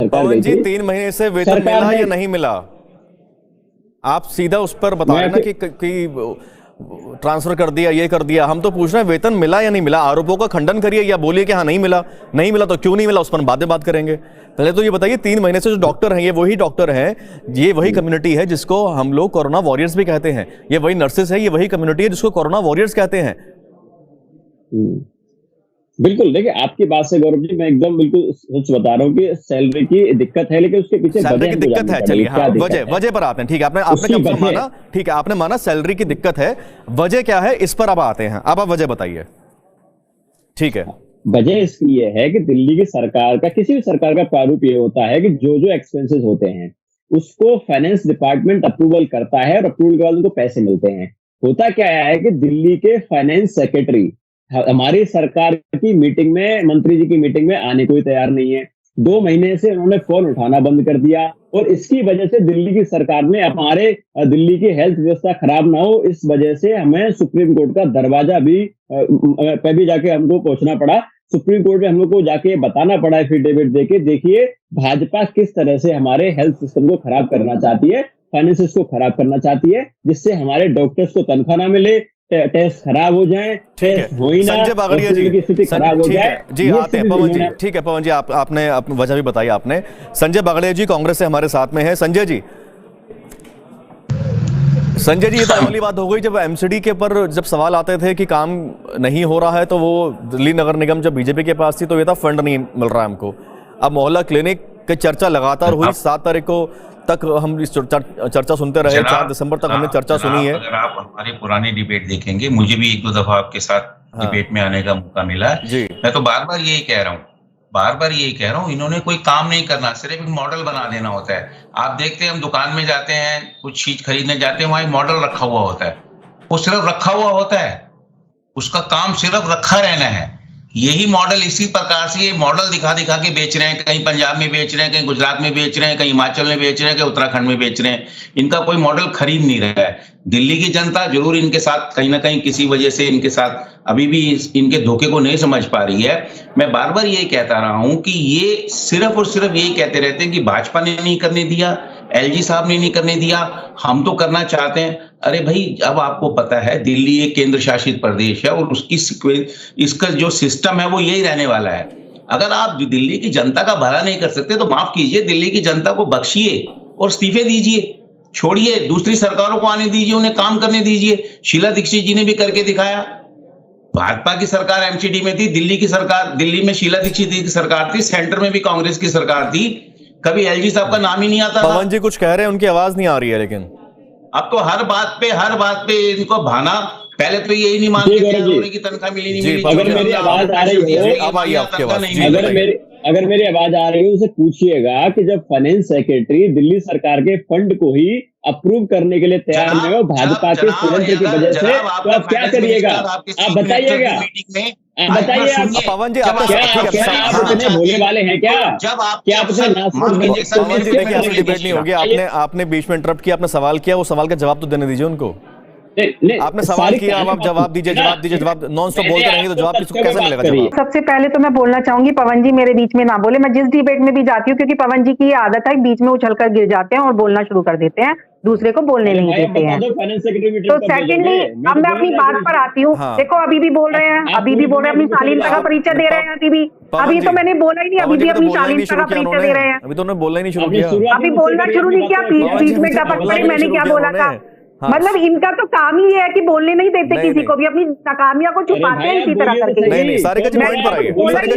सरकार पवन गई जी थी। 3 महीने से वेतन सरकार मिला ने- या नहीं मिला? आप सीधा उस पर बता रहे ना कि ट्रांसफर कर दिया, ये कर दिया। हम तो पूछ रहे हैं वेतन मिला या नहीं मिला। आरोपों का खंडन करिए या बोलिए कि हाँ नहीं मिला। नहीं मिला तो क्यों नहीं मिला, उस पर बाद में बात करेंगे। पहले तो ये बताइए 3 महीने से जो डॉक्टर हैं, ये वही डॉक्टर हैं, ये वही कम्युनिटी है जिसको हम लोग कोरोना वॉरियर्स भी कहते हैं, ये वही नर्सेस है, ये वही कम्युनिटी है जिसको कोरोना वॉरियर्स कहते हैं। बिल्कुल, देखिए आपकी बात से गौरव जी मैं एकदम बिल्कुल सच बता रहा हूँ कि सैलरी की दिक्कत है, लेकिन उसके पीछे सैलरी की हमको दिक्कत जाननी है, पड़ेगी, चलिए क्या हाँ, दिक्कत है। वजह पर आते हैं। ठीक है, आपने उसकी कब वजह- माना, ठीक है, आपने माना सैलरी की दिक्कत है, वजह क्या है इस पर अब आते हैं। अब आप वजह बताइए। ठीक है, वजह इसकी ये है कि दिल्ली की सरकार का, किसी भी सरकार का प्रारूप ये होता है कि जो जो एक्सपेंसेस होते हैं उसको फाइनेंस डिपार्टमेंट अप्रूवल करता है और अप्रूवल के बाद उनको पैसे मिलते हैं। होता क्या है कि दिल्ली के फाइनेंस सेक्रेटरी हमारी सरकार की मीटिंग में, मंत्री जी की मीटिंग में आने को ही तैयार नहीं है। 2 महीने से उन्होंने फोन उठाना बंद कर दिया और इसकी वजह से दिल्ली की सरकार ने, हमारे दिल्ली की हेल्थ व्यवस्था खराब ना हो इस वजह से हमें सुप्रीम कोर्ट का दरवाजा भी पे भी जाके हमको पहुंचना पड़ा। सुप्रीम कोर्ट में हम लोग को जाके बताना पड़ा एफिडेविट देके, देखिए भाजपा किस तरह से हमारे हेल्थ सिस्टम को खराब करना चाहती है, फाइनेंसिस को खराब करना चाहती है, जिससे हमारे डॉक्टर्स को तनख्वाह ना मिले, टेस्ट खराब हो जाए, टेस्ट हो ही ना, संजय बागड़िया जी की स्थिति खराब हो ठीक जाए। है जी, आते हैं पवन जी। ठीक है पवन जी, आपने वजह भी बताई आपने। संजय बागड़िया जी कांग्रेस से हमारे साथ में है। संजय जी, ये तो वाली बात हो गई जब एमसीडी के पर जब सवाल आते थे कि काम नहीं हो रहा है, तो वो दिल्ली नगर निगम जब बीजेपी के पास थी तो ये था फंड नहीं मिल रहा है हमको। अब मोहल्ला क्लिनिक की चर्चा लगातार हुई, 7 तारीख को तक हम इस चर्चा सुनते रहे, 4 दिसंबर तक हमने चर्चा सुनी है। अगर आप हमारी पुरानी डिबेट देखेंगे, मुझे भी 1-2 दफा आपके साथ डिबेट में आने का मौका मिला है। मैं तो बार बार यही कह रहा हूँ, इन्होंने कोई काम नहीं करना, सिर्फ एक मॉडल बना देना होता है। आप देखते हैं हम दुकान में जाते हैं, कुछ चीज खरीदने जाते हैं, वहां एक मॉडल रखा हुआ होता है, वो सिर्फ रखा हुआ होता है, उसका काम सिर्फ रखा रहना है। यही मॉडल इसी प्रकार से ये मॉडल दिखा दिखा के बेच रहे हैं, कहीं पंजाब में बेच रहे हैं, कहीं गुजरात में बेच रहे हैं, कहीं हिमाचल में बेच रहे हैं, कहीं उत्तराखंड में बेच रहे हैं। इनका कोई मॉडल खरीद नहीं रहा है। दिल्ली की जनता जरूर इनके साथ कहीं ना कहीं किसी वजह से इनके साथ अभी भी इनके धोखे को नहीं समझ पा रही है। मैं बार बार यही कहता रहा हूं कि ये सिर्फ और सिर्फ यही कहते रहते हैं कि भाजपा ने नहीं करने दिया, एलजी साहब ने नहीं करने दिया, हम तो करना चाहते हैं। अरे भाई, अब आपको पता है दिल्ली एक केंद्र शासित प्रदेश है और उसकी इसका जो सिस्टम है वो यही रहने वाला है। अगर आप दिल्ली की जनता का भला नहीं कर सकते तो माफ कीजिए, दिल्ली की जनता को बख्शिए और इस्तीफे दीजिए, छोड़िए, दूसरी सरकारों को आने दीजिए, उन्हें काम करने दीजिए। शीला दीक्षित जी ने भी करके दिखाया। भाजपा की सरकार एमसीडी में थी, दिल्ली की सरकार, दिल्ली में शीला दीक्षित की सरकार थी, सेंटर में भी कांग्रेस की सरकार थी, कभी एलजी साहब का नाम ही नहीं आता। पवन जी कुछ कह रहे हैं, उनकी आवाज नहीं आ रही है, लेकिन अब तो हर बात पे इनको भाना। पहले तो यही नहीं मानते थे कि तनख्वाह मिली नहीं मिली। अगर मेरी आवाज आ रही है, अब आई आपके आवाज, अगर मेरी आवाज आ रही है उसे पूछिएगा कि जब फाइनेंस सेक्रेटरी दिल्ली सरकार के फंड को ही अप्रूव करने के लिए तैयार नहीं हो भाजपा के षड्यंत्र की वजह से, तो आप क्या करिएगा? आप बताइएगा, बताइए आप पवन जी, आप इतने भोले वाले हैं क्या? क्या आप डिबेट नहीं होगी? आपने बीच में इंटरप्ट किया, आपने सवाल किया, वो सवाल का जवाब तो देने दीजिए उनको। आपने सवाल किया, अब आप जवाब दीजिए। जवाब नॉन स्टॉप बोलते रहेंगे तो जवाब किसको कैसे मिलेगा जवाब? सबसे पहले तो मैं बोलना चाहूंगी पवन जी मेरे बीच में ना बोले। मैं जिस डिबेट में भी जाती हूँ, क्योंकि पवन जी की ये आदत है बीच में उछलकर गिर जाते हैं और बोलना शुरू कर देते हैं, दूसरे को बोलने नहीं देते हैं। तो सेकेंडली अब मैं अपनी बात पर आती हूँ। देखो अभी भी बोल रहे हैं, अपनी शालीनता का परिचय दे रहे हैं। अभी तो मैंने बोला ही नहीं, अभी भी अपनी शालीनता का परिचय दे रहे हैं। अभी तो उन्होंने बोलना ही नहीं शुरू किया, अभी बोलना शुरू नहीं किया, बीच में टपक पड़े, मैंने क्या बोला था। मतलब इनका तो काम ही है कि बोलने नहीं देते किसी को भी, अपनी नाकामियां को छुपाते हैं इसी तरह करके। नहीं, सारिका जी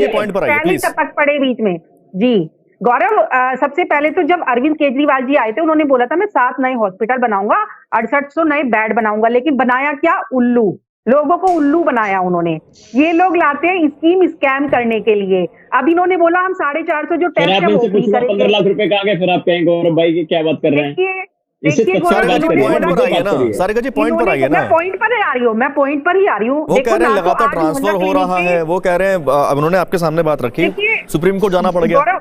पॉइंट पर आइए प्लीज। टपक पड़े बीच में जी। गौरव, सबसे पहले तो जब अरविंद केजरीवाल जी आए थे, उन्होंने बोला था मैं 7 नए हॉस्पिटल बनाऊंगा, 6800 नए बेड बनाऊंगा, लेकिन बनाया क्या? उल्लू। लोगों को उल्लू बनाया उन्होंने। ये लोग लाते हैं स्कीम स्कैम करने के लिए। अब इन्होंने बोला हम 450 जो टैक्स है वो फ्री करेंगे। 15 लाख रुपए कहाँ गए फिर? आप कहेंगे गौरव भाई की क्या बात कर रहे हैं? देखिए सारिका जी पॉइंट पर आइए ना, सारिका जी पॉइंट पर आइए ना। मैं पॉइंट पर ही आ रही हूँ। वो कह रहे हैं लगातार ट्रांसफर हो रहा है, वो कह रहे हैं, अब उन्होंने आपके सामने बात रखी, सुप्रीम कोर्ट जाना पड़ गया।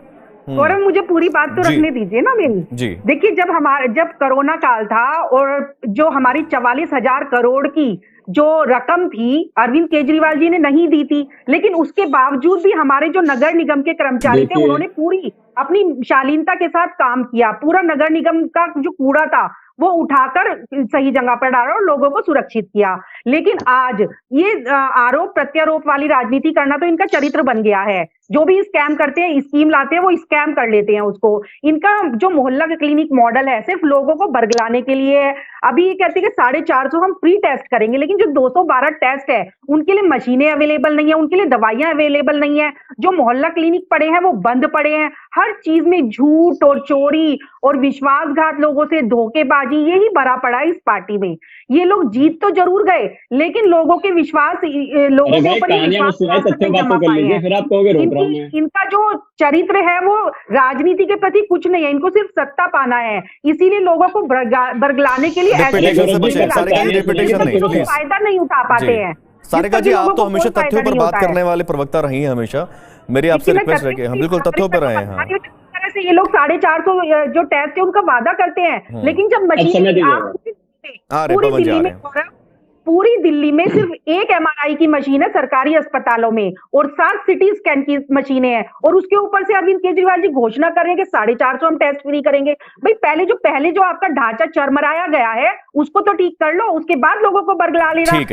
गौरव मुझे पूरी बात तो रखने दीजिए ना मेरी। देखिए जब कोरोना काल था और जो हमारी 44,000 करोड़ की जो रकम थी अरविंद केजरीवाल जी ने नहीं दी थी, लेकिन उसके बावजूद भी हमारे जो नगर निगम के कर्मचारी थे उन्होंने पूरी अपनी शालीनता के साथ काम किया, पूरा नगर निगम का जो कूड़ा था वो उठाकर सही जगह पर डाला और लोगों को सुरक्षित किया। लेकिन आज ये आरोप प्रत्यारोप वाली राजनीति करना तो इनका चरित्र बन गया है। जो भी स्कैम करते हैं, स्कीम लाते हैं, वो स्कैम कर लेते हैं उसको। इनका जो मोहल्ला का क्लिनिक मॉडल है सिर्फ लोगों को बरगलाने के लिए है। अभी ये कहते हैं कि 450 हम फ्री टेस्ट करेंगे, लेकिन जो 212 टेस्ट है उनके लिए मशीनें अवेलेबल नहीं है, उनके लिए दवाइयां अवेलेबल नहीं है। जो मोहल्ला क्लिनिक पड़े हैं वो बंद पड़े हैं। हर चीज में झूठ और चोरी और विश्वासघात, लोगों से धोखेबाजी, यही भरा पड़ा है इस पार्टी में। ये लोग जीत तो जरूर गए, लेकिन लोगों के विश्वास, लोगों के ऊपर इनका जो चरित्र है वो राजनीति के प्रति कुछ नहीं है, इनको सिर्फ सत्ता पाना है। इसीलिए लोगों को बरगलाने के लिए फायदा नहीं उठा पाते हैं। सारिका जी, आप तो हमेशा तथ्यों पर बात करने वाले प्रवक्ता रही हैं, हमेशा मेरी आपसे रिक्वेस्ट है कि हम बिल्कुल तथ्यों पर रहे हैं। से ये लोग 450 जो टेस्ट है उनका वादा करते हैं, लेकिन जब पूरी दिल्ली में सिर्फ एक MRI की मशीन है सरकारी अस्पतालों में और 7 CT स्कैन की मशीनें हैं, और उसके ऊपर से अरविंद केजरीवाल जी घोषणा कर रहे हैं कि 450 हम टेस्ट फ्री करेंगे। भाई पहले जो आपका ढांचा चरमराया गया है उसको तो ठीक कर लो, उसके बाद लोगों को बरगला लेना।